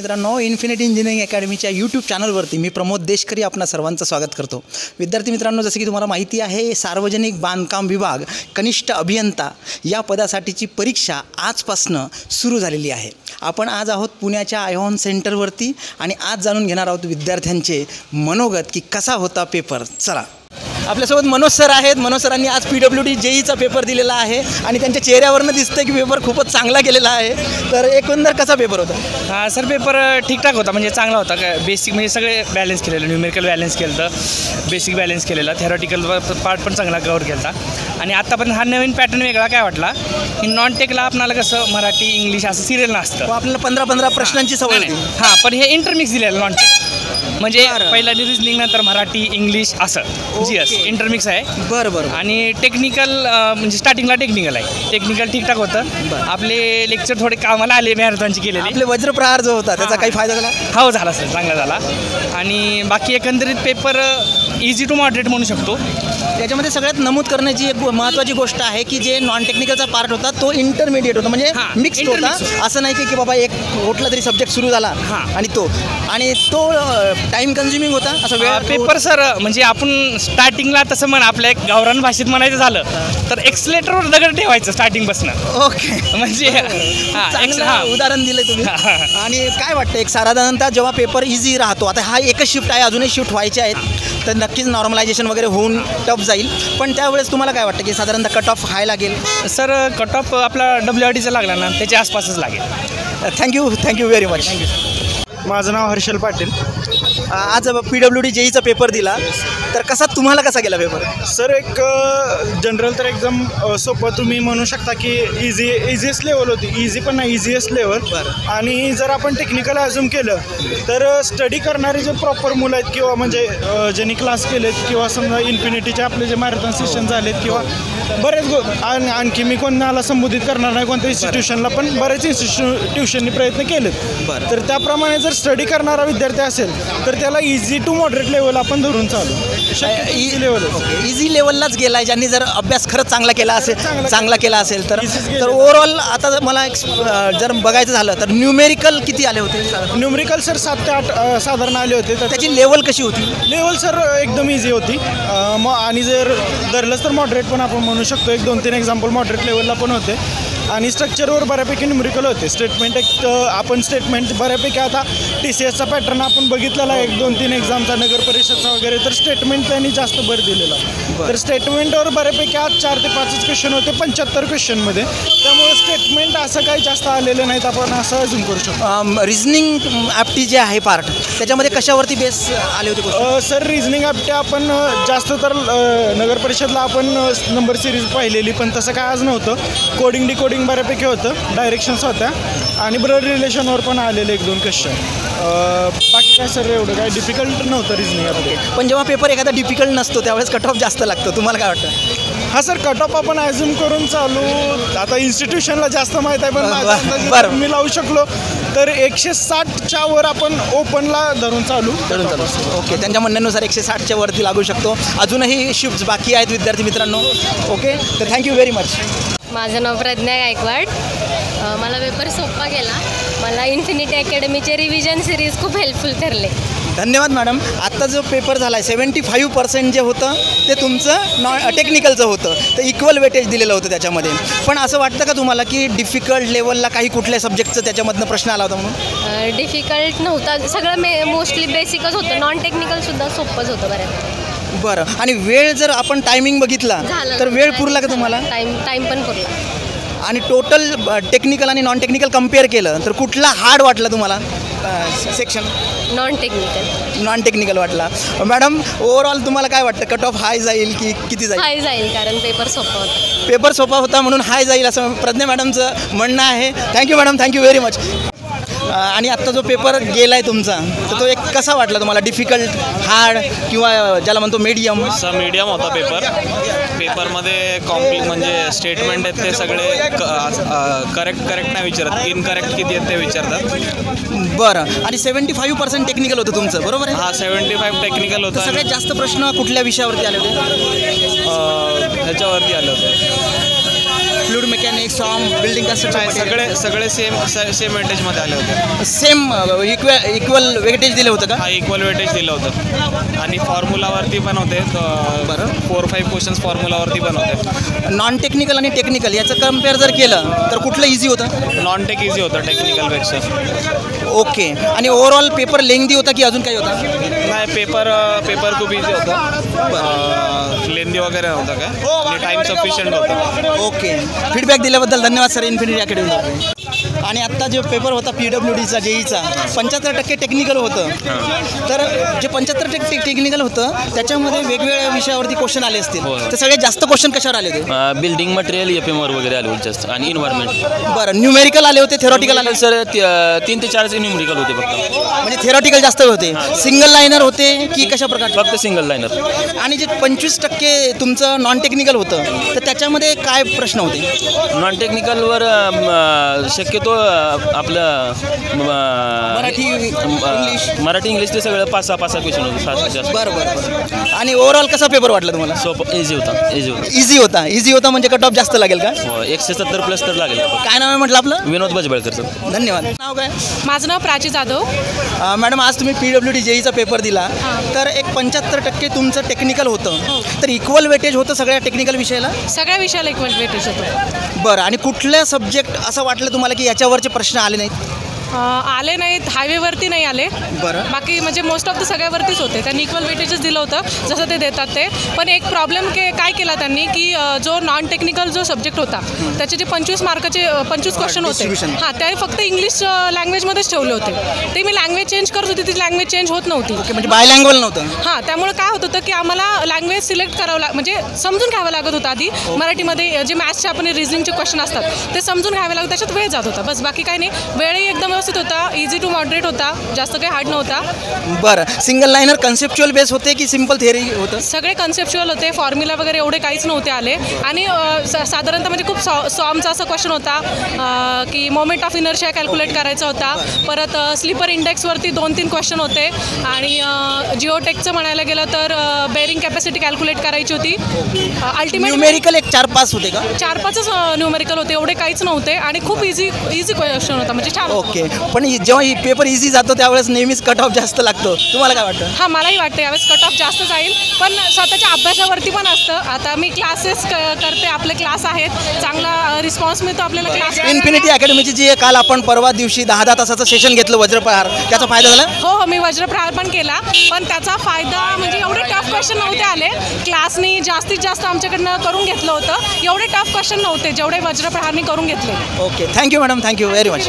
मित्रांनो, infinity engineering अकॅडमीच्या YouTube चॅनलवरती मी प्रमोद देशकरी आपणा सर्वांचं स्वागत करतो। विद्यार्थी मित्रांनो, जसं की तुम्हाला माहिती आहे, सार्वजनिक बांधकाम विभाग कनिष्ठ अभियंता या पदासाठीची परीक्षा आजपासनं सुरू झालेली आहे। आपण आज आहोत पुण्याच्या आयॉन सेंटरवरती आणि आज जाणून घेणार आहोत विद्यार्थ्यांचे मनोगत की कसा होता पेपर। चला, आपल्यासोबत मनोज सर आहेत। मनोज सरांनी आज PWD JEEचा पेपर दिलेला आहे आणि त्यांच्या चेहऱ्यावरनं दिसतं की पेपर खूपच चांगला गेलेला आहे। तर एकंदर कसा पेपर होता? हां सर, पेपर ठीकठाक होता, म्हणजे चांगला होता। काय बेसिक म्हणजे सगळे बॅलन्स केलेलं, न्यूमेरिकल बॅलन्स केलं तर बेसिक बॅलन्स केलेला, थेरॉटिकल पार्ट पण चांगला कव्हर केला। आणि आत्तापर्यंत हा नवीन पॅटर्न वेगळा काय वाटला की नॉन टेकला आपल्याला कसं मराठी इंग्लिश असं सिरियल नसतं, आपल्याला 15 प्रश्नांची सवय होती। हां, पण हे इंटरमिक्स दिलेलं नॉन टेक, म्हणजे पहिला रिजनिंग नंतर मराठी इंग्लिश असं GS इंटरमिक्स आहे। बरं। आणि टेक्निकल म्हणजे स्टार्टिंगला टेक्निकल आहे, टेक्निकल ठीकठाक होतं। आपले लेक्चर थोडे कामाला आले, मॅरेथॉनचे केलेले। आपले वज्रप्रहार जो होता त्याचा काही फायदा झाला? हो झाला सर, चांगला झाला। आणि बाकी एकंदरीत पेपर इझी टू मॉडरेट म्हणू शकतो। त्याच्यामध्ये सगळ्यात नमूद करण्याची एक महत्त्वाची गोष्ट आहे की जे नॉन टेक्निकलचा पार्ट होता तो इंटरमिडिएट होता, म्हणजे मिक्स्ड होता। असं नाही की बाबा एक कुठला तरी सब्जेक्ट सुरू झाला आणि तो टाइम कन्झ्युमिंग होता असं वेळ पेपर सर। म्हणजे आपण स्टार्टिंगला तसं आपल्या एक गावरान भाषेत म्हणायचं झालं तर एक्सलेटरवर दगड ठेवायचं स्टार्टिंगपासून। ओके, म्हणजे उदाहरण दिलं तुम्ही। आणि काय वाटतं, एक साधारणतः जेव्हा पेपर इझी राहतो, आता हा एकच शिफ्ट आहे, अजूनही शिफ्ट व्हायचे आहेत, तर नक्कीच नॉर्मलायझेशन वगैरे होऊन टफ जाईल। पण त्यावेळेस तुम्हाला काय वाटतं की साधारणतः कट ऑफ हाय लागेल? सर कट ऑफ आपला WRDचा लागला ना, त्याच्या आसपासच लागेल। Thank you very much. माझं नाव हर्षल पाटील। आज PWD JEEचा पेपर दिला, तर तुम्हाला कसा गेला पेपर? सर, एक जनरल तर एकदम सोपं तुम्ही म्हणू शकता की इझीएस्ट लेवल होती, इझी पण नाही, इझीएस्ट लेवल। आणि जर आपण टेक्निकल अजूम केलं तर स्टडी करणारे जे प्रॉपर मुलं आहेत किंवा म्हणजे ज्यांनी क्लास केलेत किंवा समजा इन्फिनिटीचे आपले जे मॅरेथॉन सेशन झालेत किंवा बरेच आणखी मी कोणाला संबोधित करणार नाही कोणत्या इन्स्टिट्यूशनला, पण बरेच इन्स्टिट्यूशननी प्रयत्न केलेत। तर त्याप्रमाणे जर स्टडी करणारा विद्यार्थी असेल तर त्याला इझी टू मॉडरेट लेवल आपण धरून चालू। इझी लेवललाच गेला आहे ज्यांनी जर अभ्यास खरंच चांगला केला असेल तर ओव्हरऑल आता मला एक जर बघायचं झालं तर न्यूमेरिकल किती आले होते? न्यूमेरिकल सर 7 ते 8 साधारण आले होते। तर त्याची लेवल कशी होती? लेवल सर एकदम इझी होती। आणि जर धरलंच तर मॉडरेट पण आपण म्हणू शकतो, 1-2-3 एक्झाम्पल मॉडरेट लेवलला पण होते। आणि स्ट्रक्चरवर बऱ्यापैकी न्यूमेरिकल होते। स्टेटमेंट आपण स्टेटमेंट बऱ्यापैकी आता TCSचा पॅटर्न आपण बघितलेला आहे, 1-2-3 एक्झामचा, नगर परिषदचा वगैरे, तर स्टेटमेंट त्यांनी जास्त भर दिलेला। तर स्टेटमेंटवर बऱ्यापैकी आज 4 ते 5 क्वेश्चन होते 75 क्वेश्चनमध्ये, त्यामुळे स्टेटमेंट असं काही जास्त आलेले नाहीत, आपण असं अजून करू शकतो। रिझनिंग ॲप्टी जे आहे पार्ट, त्याच्यामध्ये कशावरती बेस आले होते? सर, रिझनिंग ॲप्टी आपण जास्त तर नगर परिषदला आपण नंबर सिरीज पाहिलेली, पण तसं काय आज नव्हतं। कोडिंग डिकोडिंग बऱ्यापैकी होतं, डायरेक्शन्स होत्या आणि ब्लड रिलेशनवर पण आलेले 1-2 क्वेश्चन। बाकी काय सर एवढं काय डिफिकल्ट नव्हतं रिझनिंग ॲप्टी। पण जेव्हा पेपर एखादा डिफिकल्ट नसतो त्यावेळेस कट ऑफ जास्त लागतो, तुम्हाला काय वाटतं? हां सर, कट ऑफ आपण ॲझ्युम करून चालू, आता इन्स्टिट्यूशनला जास्त माहीत आहे, पण मी लावू शकलो तर 160च्या वर आपण ओपनला धरून चालू। ओके, त्यांच्या म्हणण्यानुसार 160च्या वरती लागू शकतो। अजूनही शिफ्ट बाकी आहेत विद्यार्थी मित्रांनो। ओके, तर थँक्यू व्हेरी मच। माझं नाव प्रज्ञा गायकवाड। मला पेपर सोपा गेला। मला इन्फिनिटी अकॅडमीचे रिव्हिजन सिरीज खूप हेल्पफुल ठरले। धन्यवाद मॅडम। आत्ता जो पेपर झाला आहे 75% जे होतं ते तुमचं टेक्निकलचं होतं, तर इक्वल वेटेज दिलेलं होतं त्याच्यामध्ये। पण असं वाटतं का तुम्हाला की डिफिकल्ट लेवलला काही कुठल्या सब्जेक्टचं त्याच्यामधनं प्रश्न आला होता म्हणून? डिफिकल्ट नव्हता, सगळं मोस्टली बेसिकच होतं। नॉन टेक्निकलसुद्धा सोपंच होतं बऱ्यापैकी। बरं, आणि वेळ जर आपण टायमिंग बघितला तर वेळ पुरला का तुम्हाला? टाईम पण पुरला। आणि टोटल टेक्निकल आणि नॉन टेक्निकल कम्पेअर केलं तर कुठला हार्ड वाटला तुम्हाला सेक्शन? नॉन टेक्निकल वाटला। मॅडम, ओव्हरऑल तुम्हाला काय वाटतं, कट ऑफ हाय जाईल की किती जाईल? हाय जाईल, कारण पेपर सोपा होता म्हणून हाय जाईल असं प्रज्ञा मॅडमचं म्हणणं आहे। Thank you madam, thank you very much. आणि आत्ता जो पेपर गेला आहे तुमचा, तर तो एक कसा वाटला तुम्हाला? डिफिकल्ट, हार्ड किंवा ज्याला म्हणतो मीडियम? मीडियम होता पेपर। पेपरमध्ये म्हणजे स्टेटमेंट आहेत ते सगळे करेक्ट नाही विचारत, इनकरेक्ट किती आहेत ते विचारतात। बरं, आणि 75% टेक्निकल होतं तुमचं, बरोबर आहे? हां, 75 टेक्निकल होतं। सगळ्यात जास्त प्रश्न कुठल्या विषयावरती आले होते? ह्याच्यावरती आले होते, फ्लूइड मेकॅनिक्स बिल्डिंग सगळे सेम वेटेजमध्ये आले होते. सेम इक्वल वेटेज दिलं होतं का? हा इक्वल वेटेज दिलं होतं आणि फॉर्म्युलावरती पण होते. बरं. 4-5 क्वेश्चन्स फॉर्म्युलावरती पण होते. नॉन टेक्निकल आणि टेक्निकल याचं कम्पेअर जर केलं तर कुठलं इझी होतं? नॉन टेक इझी होतं टेक्निकलपेक्षा. ओके. आणि ओव्हरऑल पेपर लेंदी होता की अजून काही होता? नाही, पेपर खूप इझी होता. लेंदी वगैरे नव्हतं काय आणि टाईम सफिशियंट होतं. ओके. फीडबॅक दिल्याबद्दल धन्यवाद सर इन्फिनिटी अकॅडमी. आणि आत्ता जो पेपर होता PWDचा JEEचा 75% टेक्निकल होतं. तर जे 75% टेक्निकल होतं त्याच्यामध्ये वेगवेगळ्या विषयावरती क्वेश्चन आले असतील. तर सगळ्यात जास्त क्वेश्चन कशावर आले होते? बिल्डिंग मटेरियल FMवर वगैरे आले होते जास्त आणि इन्व्हायरमेंट. बरं. न्यूमेरिकल आले होते, थेरॉटिकल आले? सर 3 ते 4 न्यूमेरिकल होते फक्त. म्हणजे थेरॉटिकल जास्त होते. सिंगल लाईनर होते की कशा प्रकारचे? फक्त सिंगल लाईनर. आणि जे 25% तुमचं नॉन टेक्निकल होतं तर त्याच्यामध्ये काय प्रश्न होते? नॉन टेक्निकलवर शक्यतो आपलं मराठी इंग्लिश ते सगळं 5-6 क्वेश्चन होते जास्त. बरं. आणि ओव्हरऑल कसा पेपर वाटला तुम्हाला? सोपं इझी होता. इझी होता म्हणजे कट ऑफ जास्त लागेल का? 170+ तर लागेल. काय नाव आहे म्हटलं आपलं? विनोद भजबळकर सर. धन्यवाद. नाव काय? माझं नाव प्राची जाधव. मॅडम आज तुम्ही PWD JEEचा पेपर दिला तर एक 75% तुमचं टेक्निकल होतं. तर इक्वल वेटेज होतं सगळ्या टेक्निकल विषयाला? सगळ्या विषयाला इक्वल वेटेज होतं. बरं. आणि कुठल्या सब्जेक्ट असं वाटलं तुम्हाला की याच्यावरचे प्रश्न आले नाहीत? आले नाहीत, हायवेवरती नाही आले. बरं. बाकी म्हणजे मोस्ट ऑफ द सगळ्यावरतीच होते. त्यांनी इक्वल वेटेजच दिलं होतं जसं ते देतात ते. पण एक प्रॉब्लेम काय केला त्यांनी की जो नॉन टेक्निकल जो सब्जेक्ट होता त्याचे जे 25 मार्काचे 25 क्वेश्चन होते distribution. हां ते फक्त इंग्लिश लँग्वेजमध्येच ठेवले होते. ते मी लँग्वेज चेंज करत होती, ती लँग्वेज चेंज होत नव्हती. म्हणजे बायलँग्वेज नव्हतं? हां त्यामुळे काय होत होतं की आम्हाला लँग्वेज सिलेक्ट करावं म्हणजे समजून घ्यावं लागत होतं आधी. मराठीमध्ये जे मॅथ्सचे आपण रिझनिंगचे क्वेश्चन असतात ते समजून घ्यावे लागत, त्याच्यात वेळ जात होता. बस बाकी काही नाही. वेळही एकदम व्यवस्थित होता, इझी टू मॉडरेट होता, जास्त काही हार्ड नव्हता. बरं. सिंगल लाईनर कन्सेप्च्युअल बेस होते की सिम्पल थिअरी होतं? सगळे कन्सेप्च्युअल होते. फॉर्म्युला वगैरे एवढे काहीच नव्हते आले. आणि साधारणतः म्हणजे खूप सॉमचा असा क्वेश्चन होता की मोमेंट ऑफ इनर्शिया कॅल्क्युलेट करायचा होता. परत स्लीपर इंडेक्सवरती 2-3 क्वेश्चन होते. आणि जिओटेकचं म्हणायला गेलं तर बेरिंग कॅपॅसिटी कॅल्क्युलेट करायची होती. अल्टिमेट न्यूमेरिकल एक 4-5 होते का? 4-5च न्यूमेरिकल होते, एवढे काहीच नव्हते. आणि खूप इझी क्वेश्चन होता म्हणजे छान. ओके. पण जेव्हा ही पेपर इझी जातो त्यावेळेस नेहमीच कट ऑफ जास्त लागतो. तुम्हाला काय वाटतं? हां मलाही वाटतं यावेळेस कट ऑफ जास्त जाईल. पण स्वतःच्या अभ्यासावरती पण असतं. आता मी क्लासेस करते, आपले क्लास आहेत, चांगला रिस्पॉन्स मिळतो आपल्याला क्लास. इन्फिनिटी अकॅडमीची जी आहे, काल आपण परवा दिवशी 10 तासाचं सेशन घेतलं वज्रप्रहार, त्याचा फायदा झाला? हो मी वज्रप्रहार पण केला. पण त्याचा फायदा म्हणजे एवढे टफ क्वेश्चन नव्हते आले. क्लासनी जास्तीत जास्त आमच्याकडनं करून घेतलं होतं. एवढे टफ क्वेश्चन नव्हते जेवढे वज्रप्रहारनी करून घेतले. Okay. Thank you madam, thank you very much.